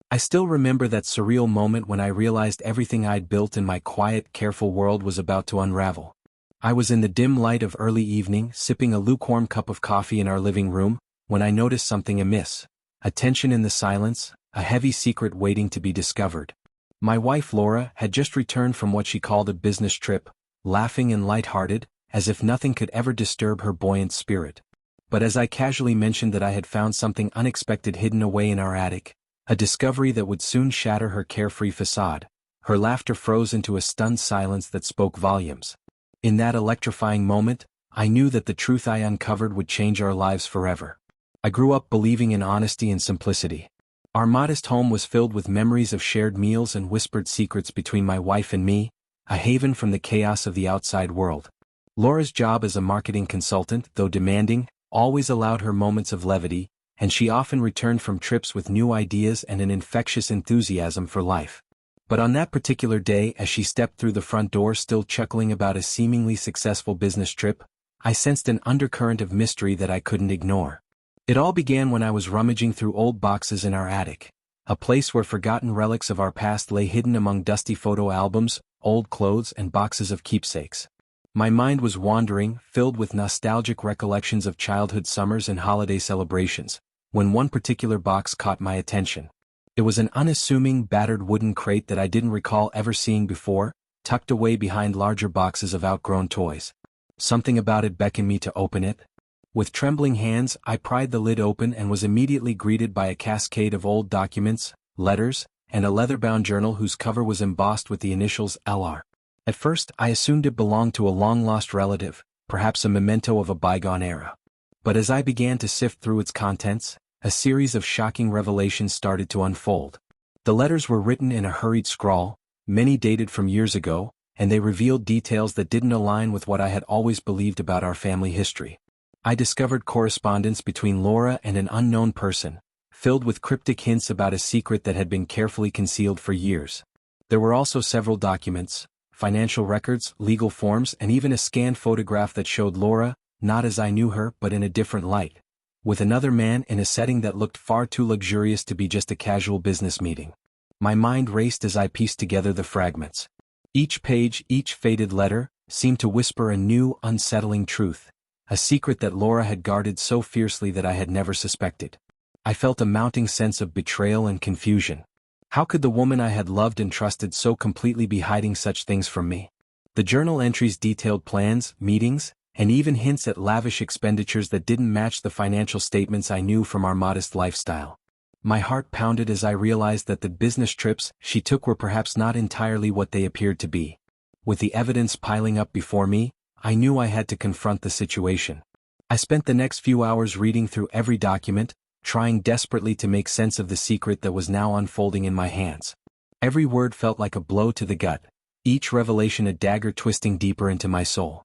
I still remember that surreal moment when I realized everything I'd built in my quiet, careful world was about to unravel. I was in the dim light of early evening, sipping a lukewarm cup of coffee in our living room, when I noticed something amiss. A tension in the silence, a heavy secret waiting to be discovered. My wife Laura had just returned from what she called a business trip, laughing and light-hearted, as if nothing could ever disturb her buoyant spirit. But as I casually mentioned that I had found something unexpected hidden away in our attic, a discovery that would soon shatter her carefree facade, her laughter froze into a stunned silence that spoke volumes. In that electrifying moment, I knew that the truth I uncovered would change our lives forever. I grew up believing in honesty and simplicity. Our modest home was filled with memories of shared meals and whispered secrets between my wife and me, a haven from the chaos of the outside world. Laura's job as a marketing consultant, though demanding, always allowed her moments of levity, and she often returned from trips with new ideas and an infectious enthusiasm for life. But on that particular day, as she stepped through the front door still chuckling about a seemingly successful business trip, I sensed an undercurrent of mystery that I couldn't ignore. It all began when I was rummaging through old boxes in our attic, a place where forgotten relics of our past lay hidden among dusty photo albums, old clothes, and boxes of keepsakes. My mind was wandering, filled with nostalgic recollections of childhood summers and holiday celebrations, when one particular box caught my attention. It was an unassuming, battered wooden crate that I didn't recall ever seeing before, tucked away behind larger boxes of outgrown toys. Something about it beckoned me to open it. With trembling hands, I pried the lid open and was immediately greeted by a cascade of old documents, letters, and a leather-bound journal whose cover was embossed with the initials LR. At first, I assumed it belonged to a long-lost relative, perhaps a memento of a bygone era. But as I began to sift through its contents, a series of shocking revelations started to unfold. The letters were written in a hurried scrawl, many dated from years ago, and they revealed details that didn't align with what I had always believed about our family history. I discovered correspondence between Laura and an unknown person, filled with cryptic hints about a secret that had been carefully concealed for years. There were also several documents, financial records, legal forms, and even a scanned photograph that showed Laura, not as I knew her but in a different light, with another man in a setting that looked far too luxurious to be just a casual business meeting. My mind raced as I pieced together the fragments. Each page, each faded letter, seemed to whisper a new, unsettling truth, a secret that Laura had guarded so fiercely that I had never suspected. I felt a mounting sense of betrayal and confusion. How could the woman I had loved and trusted so completely be hiding such things from me? The journal entries detailed plans, meetings, and even hints at lavish expenditures that didn't match the financial statements I knew from our modest lifestyle. My heart pounded as I realized that the business trips she took were perhaps not entirely what they appeared to be. With the evidence piling up before me, I knew I had to confront the situation. I spent the next few hours reading through every document, trying desperately to make sense of the secret that was now unfolding in my hands. Every word felt like a blow to the gut, each revelation a dagger twisting deeper into my soul.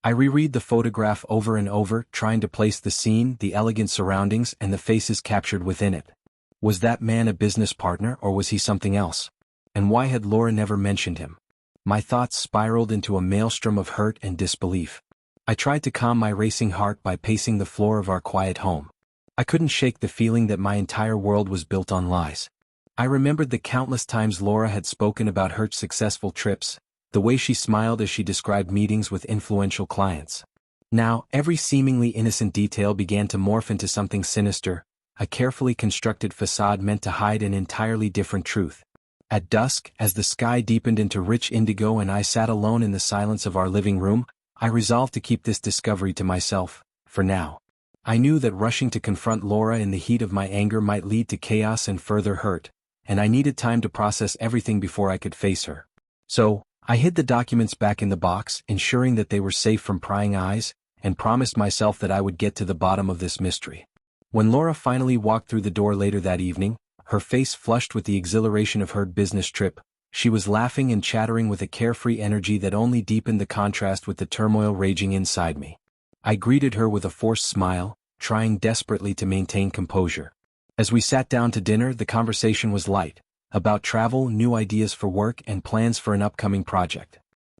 I reread the photograph over and over, trying to place the scene, the elegant surroundings, and the faces captured within it. Was that man a business partner, or was he something else? And why had Laura never mentioned him? My thoughts spiraled into a maelstrom of hurt and disbelief. I tried to calm my racing heart by pacing the floor of our quiet home. I couldn't shake the feeling that my entire world was built on lies. I remembered the countless times Laura had spoken about her successful trips, the way she smiled as she described meetings with influential clients. Now, every seemingly innocent detail began to morph into something sinister, a carefully constructed facade meant to hide an entirely different truth. At dusk, as the sky deepened into rich indigo and I sat alone in the silence of our living room, I resolved to keep this discovery to myself, for now. I knew that rushing to confront Laura in the heat of my anger might lead to chaos and further hurt, and I needed time to process everything before I could face her. So, I hid the documents back in the box, ensuring that they were safe from prying eyes, and promised myself that I would get to the bottom of this mystery. When Laura finally walked through the door later that evening, her face flushed with the exhilaration of her business trip, she was laughing and chattering with a carefree energy that only deepened the contrast with the turmoil raging inside me. I greeted her with a forced smile, trying desperately to maintain composure. As we sat down to dinner, the conversation was light, about travel, new ideas for work, and plans for an upcoming project.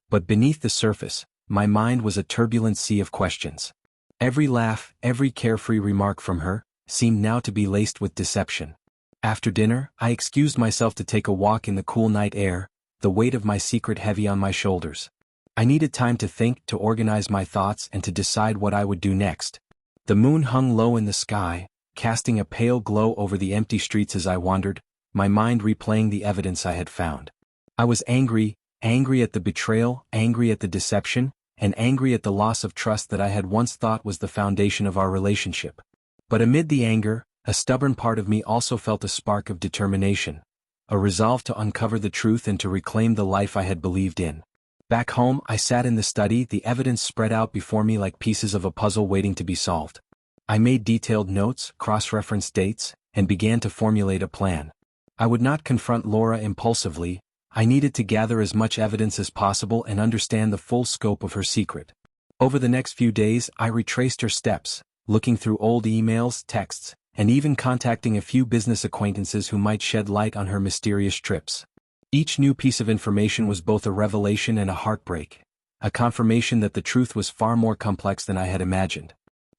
But beneath the surface, my mind was a turbulent sea of questions. Every laugh, every carefree remark from her, seemed now to be laced with deception. After dinner, I excused myself to take a walk in the cool night air, the weight of my secret heavy on my shoulders. I needed time to think, to organize my thoughts, and to decide what I would do next. The moon hung low in the sky, casting a pale glow over the empty streets as I wandered, my mind replaying the evidence I had found. I was angry at the betrayal, angry at the deception, and angry at the loss of trust that I had once thought was the foundation of our relationship. But amid the anger, a stubborn part of me also felt a spark of determination, a resolve to uncover the truth and to reclaim the life I had believed in. Back home, I sat in the study, the evidence spread out before me like pieces of a puzzle waiting to be solved. I made detailed notes, cross-referenced dates, and began to formulate a plan. I would not confront Laura impulsively. I needed to gather as much evidence as possible and understand the full scope of her secret. Over the next few days, I retraced her steps, looking through old emails, texts, and even contacting a few business acquaintances who might shed light on her mysterious trips. Each new piece of information was both a revelation and a heartbreak, a confirmation that the truth was far more complex than I had imagined.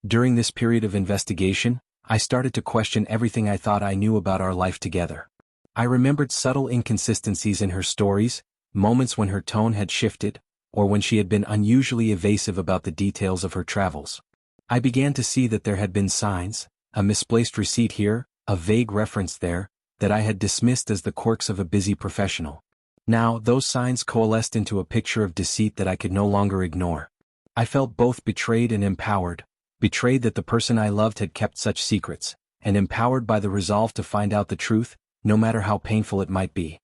During this period of investigation, I started to question everything I thought I knew about our life together. I remembered subtle inconsistencies in her stories, moments when her tone had shifted, or when she had been unusually evasive about the details of her travels. I began to see that there had been signs, a misplaced receipt here, a vague reference there, that I had dismissed as the quirks of a busy professional. Now, those signs coalesced into a picture of deceit that I could no longer ignore. I felt both betrayed and empowered, betrayed that the person I loved had kept such secrets, and empowered by the resolve to find out the truth, no matter how painful it might be.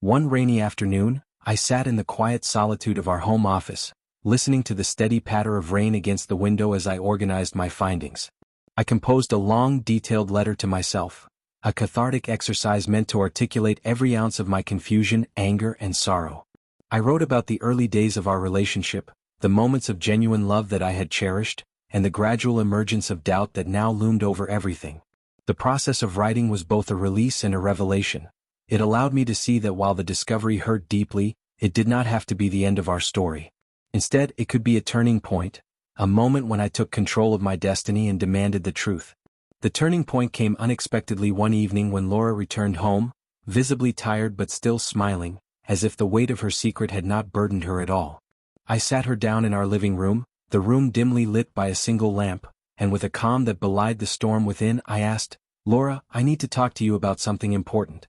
One rainy afternoon, I sat in the quiet solitude of our home office, listening to the steady patter of rain against the window as I organized my findings. I composed a long, detailed letter to myself, a cathartic exercise meant to articulate every ounce of my confusion, anger, and sorrow. I wrote about the early days of our relationship, the moments of genuine love that I had cherished, and the gradual emergence of doubt that now loomed over everything. The process of writing was both a release and a revelation. It allowed me to see that while the discovery hurt deeply, it did not have to be the end of our story. Instead, it could be a turning point, a moment when I took control of my destiny and demanded the truth. The turning point came unexpectedly one evening when Laura returned home, visibly tired but still smiling, as if the weight of her secret had not burdened her at all. I sat her down in our living room, the room dimly lit by a single lamp, and with a calm that belied the storm within, I asked, "Laura, I need to talk to you about something important."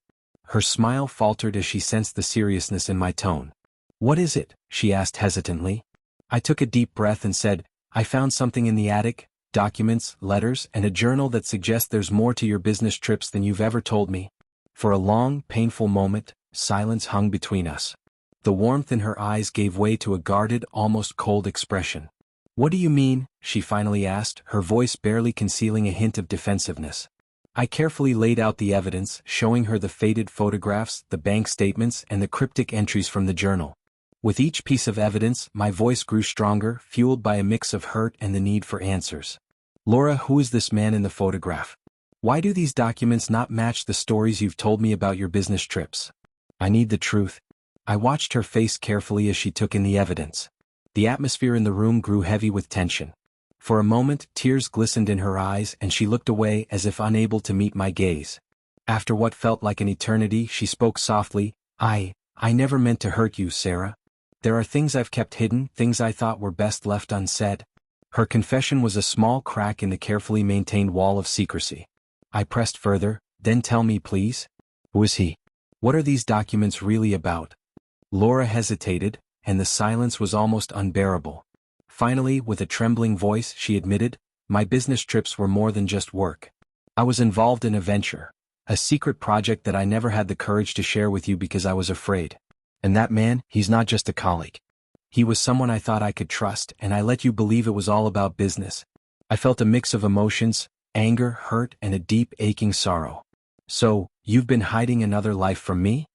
Her smile faltered as she sensed the seriousness in my tone. "What is it?" she asked hesitantly. I took a deep breath and said, "I found something in the attic, documents, letters, and a journal that suggests there's more to your business trips than you've ever told me." For a long, painful moment, silence hung between us. The warmth in her eyes gave way to a guarded, almost cold expression. "What do you mean?" she finally asked, her voice barely concealing a hint of defensiveness. I carefully laid out the evidence, showing her the faded photographs, the bank statements, and the cryptic entries from the journal. With each piece of evidence, my voice grew stronger, fueled by a mix of hurt and the need for answers. "Laura, who is this man in the photograph? Why do these documents not match the stories you've told me about your business trips? I need the truth." I watched her face carefully as she took in the evidence. The atmosphere in the room grew heavy with tension. For a moment, tears glistened in her eyes and she looked away as if unable to meet my gaze. After what felt like an eternity, she spoke softly, I never meant to hurt you, Sarah. There are things I've kept hidden, things I thought were best left unsaid." Her confession was a small crack in the carefully maintained wall of secrecy. I pressed further, "Then tell me, please. Who is he? What are these documents really about?" Laura hesitated, and the silence was almost unbearable. Finally, with a trembling voice, she admitted, "My business trips were more than just work. I was involved in a venture, a secret project that I never had the courage to share with you because I was afraid. And that man, he's not just a colleague. He was someone I thought I could trust, and I let you believe it was all about business." I felt a mix of emotions, anger, hurt, and a deep, aching sorrow. "So, you've been hiding another life from me?"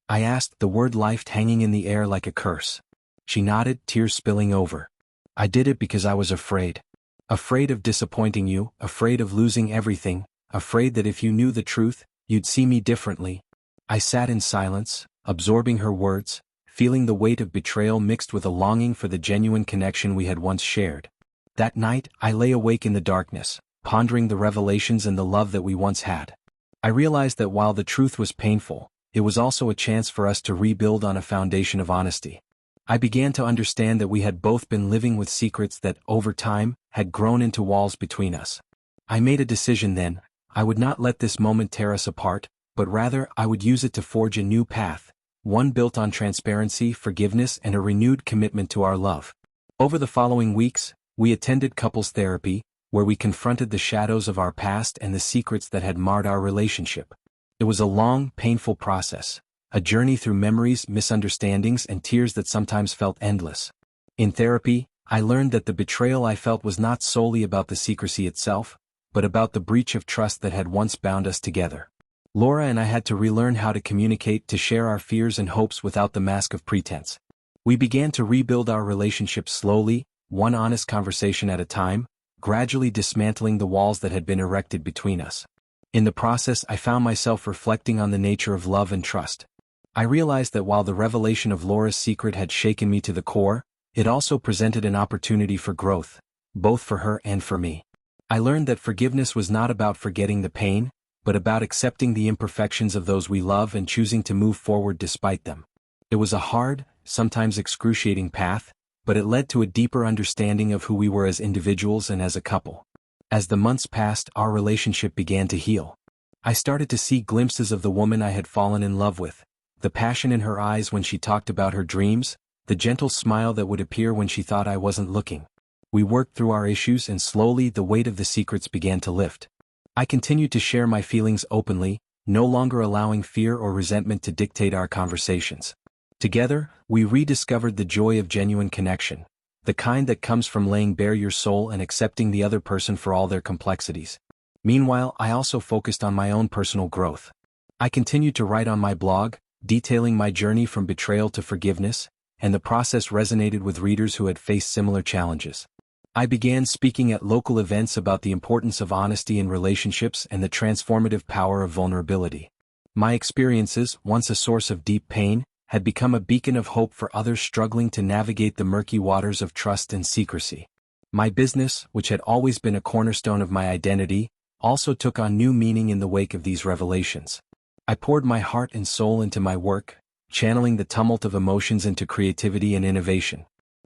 I asked, the word life hanging in the air like a curse. She nodded, tears spilling over. "I did it because I was afraid. Afraid of disappointing you, afraid of losing everything, afraid that if you knew the truth, you'd see me differently." I sat in silence, absorbing her words, feeling the weight of betrayal mixed with a longing for the genuine connection we had once shared. That night, I lay awake in the darkness, pondering the revelations and the love that we once had. I realized that while the truth was painful, it was also a chance for us to rebuild on a foundation of honesty. I began to understand that we had both been living with secrets that, over time, had grown into walls between us. I made a decision then. I would not let this moment tear us apart, but rather I would use it to forge a new path, one built on transparency, forgiveness, and a renewed commitment to our love. Over the following weeks, we attended couples therapy, where we confronted the shadows of our past and the secrets that had marred our relationship. It was a long, painful process, a journey through memories, misunderstandings, and tears that sometimes felt endless. In therapy, I learned that the betrayal I felt was not solely about the secrecy itself, but about the breach of trust that had once bound us together. Laura and I had to relearn how to communicate, to share our fears and hopes without the mask of pretense. We began to rebuild our relationship slowly, one honest conversation at a time, gradually dismantling the walls that had been erected between us. In the process, I found myself reflecting on the nature of love and trust. I realized that while the revelation of Laura's secret had shaken me to the core, it also presented an opportunity for growth, both for her and for me. I learned that forgiveness was not about forgetting the pain, but about accepting the imperfections of those we love and choosing to move forward despite them. It was a hard, sometimes excruciating path, but it led to a deeper understanding of who we were as individuals and as a couple. As the months passed, our relationship began to heal. I started to see glimpses of the woman I had fallen in love with, the passion in her eyes when she talked about her dreams, the gentle smile that would appear when she thought I wasn't looking. We worked through our issues and slowly the weight of the secrets began to lift. I continued to share my feelings openly, no longer allowing fear or resentment to dictate our conversations. Together, we rediscovered the joy of genuine connection, the kind that comes from laying bare your soul and accepting the other person for all their complexities. Meanwhile, I also focused on my own personal growth. I continued to write on my blog, detailing my journey from betrayal to forgiveness, and the process resonated with readers who had faced similar challenges. I began speaking at local events about the importance of honesty in relationships and the transformative power of vulnerability. My experiences, once a source of deep pain, had become a beacon of hope for others struggling to navigate the murky waters of trust and secrecy. My business, which had always been a cornerstone of my identity, also took on new meaning in the wake of these revelations. I poured my heart and soul into my work, channeling the tumult of emotions into creativity and innovation.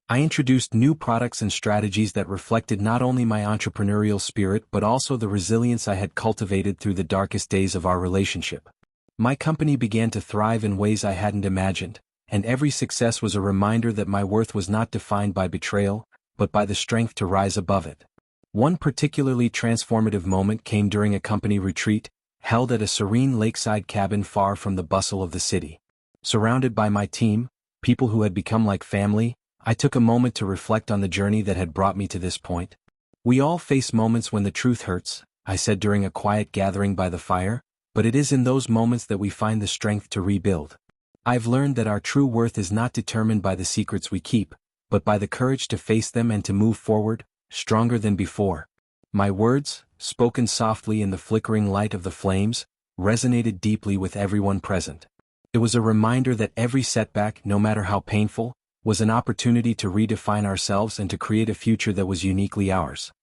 I introduced new products and strategies that reflected not only my entrepreneurial spirit but also the resilience I had cultivated through the darkest days of our relationship. My company began to thrive in ways I hadn't imagined, and every success was a reminder that my worth was not defined by betrayal, but by the strength to rise above it. One particularly transformative moment came during a company retreat, held at a serene lakeside cabin far from the bustle of the city. Surrounded by my team, people who had become like family, I took a moment to reflect on the journey that had brought me to this point. We all face moments when the truth hurts, I said during a quiet gathering by the fire, but it is in those moments that we find the strength to rebuild. I've learned that our true worth is not determined by the secrets we keep, but by the courage to face them and to move forward, stronger than before. My words, spoken softly in the flickering light of the flames, resonated deeply with everyone present. It was a reminder that every setback, no matter how painful, was an opportunity to redefine ourselves and to create a future that was uniquely ours.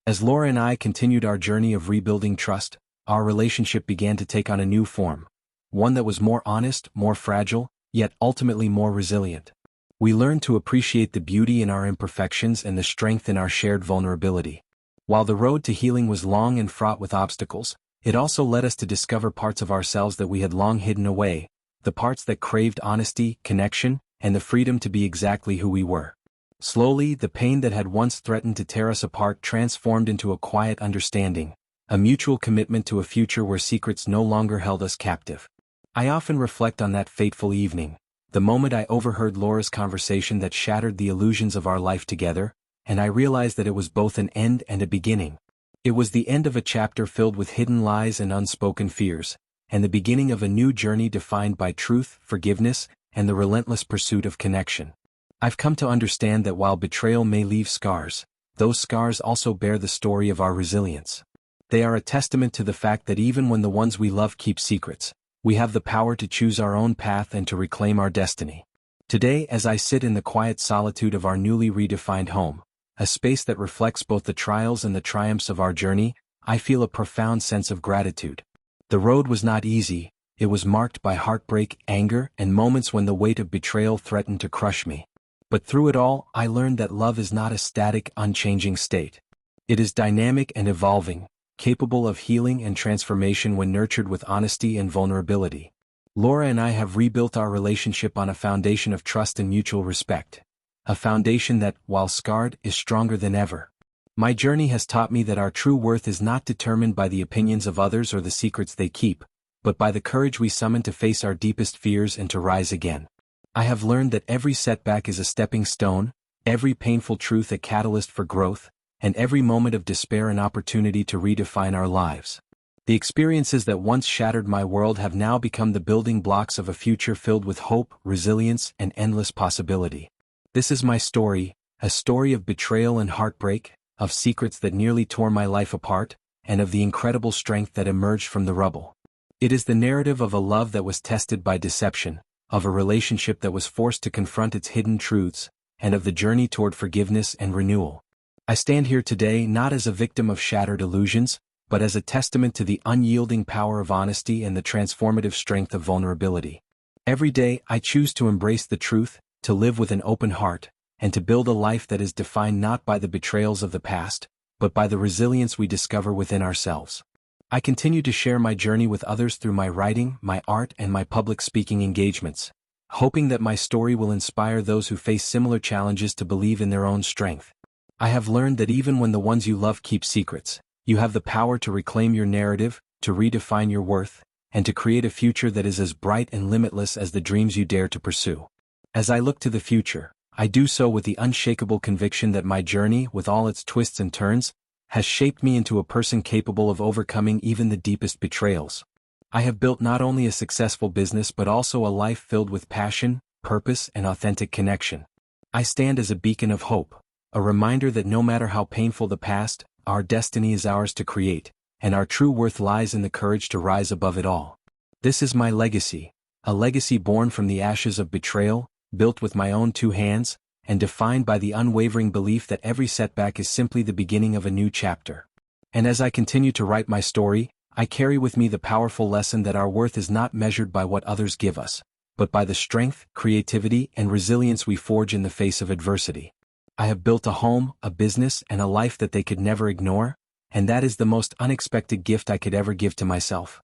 As Laura and I continued our journey of rebuilding trust, our relationship began to take on a new form, one that was more honest, more fragile, yet ultimately more resilient. We learned to appreciate the beauty in our imperfections and the strength in our shared vulnerability. While the road to healing was long and fraught with obstacles, it also led us to discover parts of ourselves that we had long hidden away, the parts that craved honesty, connection, and the freedom to be exactly who we were. Slowly, the pain that had once threatened to tear us apart transformed into a quiet understanding, a mutual commitment to a future where secrets no longer held us captive. I often reflect on that fateful evening, the moment I overheard Laura's conversation that shattered the illusions of our life together, and I realized that it was both an end and a beginning. It was the end of a chapter filled with hidden lies and unspoken fears, and the beginning of a new journey defined by truth, forgiveness, and the relentless pursuit of connection. I've come to understand that while betrayal may leave scars, those scars also bear the story of our resilience. They are a testament to the fact that even when the ones we love keep secrets, we have the power to choose our own path and to reclaim our destiny. Today, as I sit in the quiet solitude of our newly redefined home, a space that reflects both the trials and the triumphs of our journey, I feel a profound sense of gratitude. The road was not easy, it was marked by heartbreak, anger, and moments when the weight of betrayal threatened to crush me. But through it all, I learned that love is not a static, unchanging state. It is dynamic and evolving, capable of healing and transformation when nurtured with honesty and vulnerability. Laura and I have rebuilt our relationship on a foundation of trust and mutual respect. A foundation that, while scarred, is stronger than ever. My journey has taught me that our true worth is not determined by the opinions of others or the secrets they keep, but by the courage we summon to face our deepest fears and to rise again. I have learned that every setback is a stepping stone, every painful truth a catalyst for growth, and every moment of despair an opportunity to redefine our lives. The experiences that once shattered my world have now become the building blocks of a future filled with hope, resilience, and endless possibility. This is my story, a story of betrayal and heartbreak, of secrets that nearly tore my life apart, and of the incredible strength that emerged from the rubble. It is the narrative of a love that was tested by deception, of a relationship that was forced to confront its hidden truths, and of the journey toward forgiveness and renewal. I stand here today not as a victim of shattered illusions, but as a testament to the unyielding power of honesty and the transformative strength of vulnerability. Every day I choose to embrace the truth, to live with an open heart, and to build a life that is defined not by the betrayals of the past, but by the resilience we discover within ourselves. I continue to share my journey with others through my writing, my art, and my public speaking engagements, hoping that my story will inspire those who face similar challenges to believe in their own strength. I have learned that even when the ones you love keep secrets, you have the power to reclaim your narrative, to redefine your worth, and to create a future that is as bright and limitless as the dreams you dare to pursue. As I look to the future, I do so with the unshakable conviction that my journey, with all its twists and turns, has shaped me into a person capable of overcoming even the deepest betrayals. I have built not only a successful business but also a life filled with passion, purpose, and authentic connection. I stand as a beacon of hope, a reminder that no matter how painful the past, our destiny is ours to create, and our true worth lies in the courage to rise above it all. This is my legacy, a legacy born from the ashes of betrayal, built with my own two hands, and defined by the unwavering belief that every setback is simply the beginning of a new chapter. And as I continue to write my story, I carry with me the powerful lesson that our worth is not measured by what others give us, but by the strength, creativity, and resilience we forge in the face of adversity. I have built a home, a business, and a life that they could never ignore, and that is the most unexpected gift I could ever give to myself.